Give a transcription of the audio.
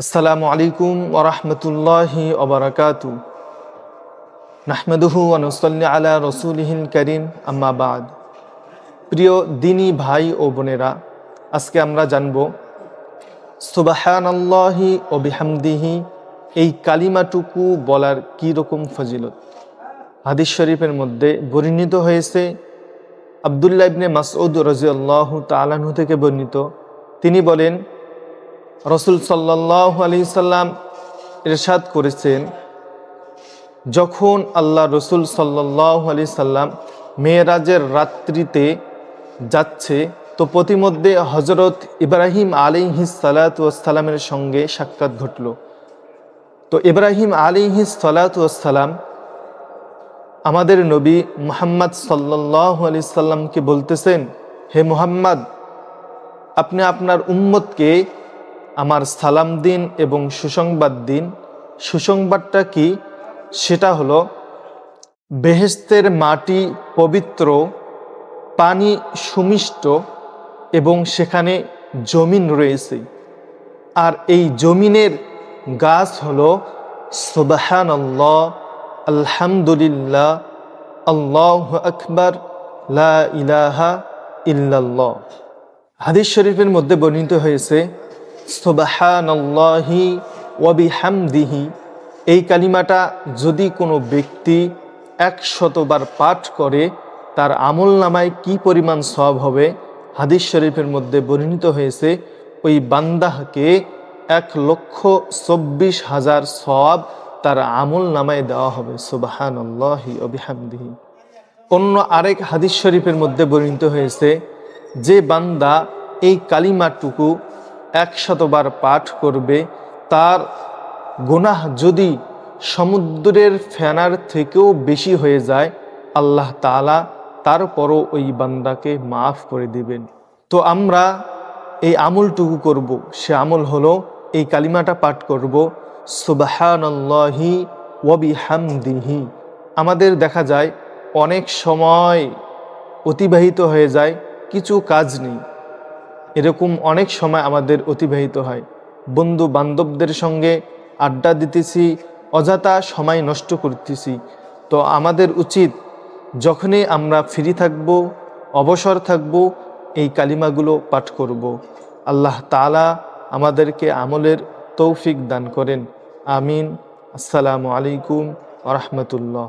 আসসালামু আলাইকুম ওয়া রাহমাতুল্লাহি ওয়া বারাকাতুহু নাহমাদুহু ওয়া নুসাল্লি আলা রাসূলিহিল কারীম আম্মা বা'দ। প্রিয় দিনী ভাই ও বোনেরা, আজকে আমরা জানব সুবহানাল্লাহি ওয়া বিহামদিহি এই কালিমাটুকু বলার কি রকম ফজিলত। হাদিস শরীফের মধ্যে বর্ণিত হয়েছে, আব্দুল্লাহ ইবনে মাসউদ রাদিয়াল্লাহু তাআলা আনহু থেকে বর্ণিত, তিনি বলেন, রাসূল সাল্লাল্লাহু আলাইহি সাল্লাম ইরশাদ করেছেন, যখন আল্লাহ রসুল সাল্লাল্লাহু আলাইহি সাল্লাম মেরাজের রাত্রিতে যাচ্ছে, তো প্রতিমধ্যে হযরত ইব্রাহিম আলাইহিস সালাতু ওয়াস সালামের সঙ্গে সাক্ষাৎ ঘটল। তো ইব্রাহিম আলাইহিস সালাতু ওয়াস সালাম আমাদের নবী মুহাম্মদ সাল্লাল্লাহু আলাইহি সাল্লামকে বলতেছেন, হে মুহাম্মদ, আপনি আপনার উম্মতকে আমার সালাম দিন এবং সুসংবাদ দিন। সুসংবাদটা কি? সেটা হলো, বেহেশতের মাটি পবিত্র, পানি সুমিষ্ট এবং সেখানে জমিন রয়েছে। আর এই জমিনের গাছ হলো সুবহানাল্লাহ, আলহামদুলিল্লাহ, আল্লাহু আকবার, লা ইলাহা ইল্লাল্লাহ। হাদিস শরীফের মধ্যে বর্ণিত হয়েছে, সুবহানাল্লাহি ওয়া বিহামদিহি এই কালিমাটা যদি কোনো ব্যক্তি 100 বার পাঠ করে, তার আমল নামায় কি পরিমাণ সওয়াব হবে। হাদিস শরীফের মধ্যে বর্ণিত হয়েছে, ওই বান্দাকে 1,24,000 সওয়াব তার আমল নামায় দেওয়া হবে। সুবহানাল্লাহি ওয়া বিহামদিহি। অন্য আরেক হাদিস শরীফের মধ্যে বর্ণিত হয়েছে, যে বান্দা এই কালিমাটুকু 100 বার পাঠ করবে, তার গুনাহ যদি সমুদ্রের ফেনার থেকেও বেশি হয়ে যায়, আল্লাহ তাআলা তারপরও ওই বান্দাকে মাফ করে দিবেন। তো আমরা এই আমলটুকু করব, সে আমল হলো এই কালিমাটা পাঠ করব, সুবহানাল্লাহি ওয়া বিহামদিহি। আমাদের দেখা যায় অনেক সময় অতিবাহিত হয়ে যায়, কিছু কাজ নেই, এরকম অনেক সময় আমাদের অতিবাহিত হয়, বন্ধু বান্ধবদের সঙ্গে আড্ডা দিতেছি, অযথা সময় নষ্ট করতেছি। তো আমাদের উচিত, যখনই আমরা ফ্রি থাকব, অবসর থাকব, এই কালিমাগুলো পাঠ করব। আল্লাহ তাআলা আমাদেরকে আমলের তৌফিক দান করেন। আমিন। আসসালামু আলাইকুম ওয়া রাহমাতুল্লাহ।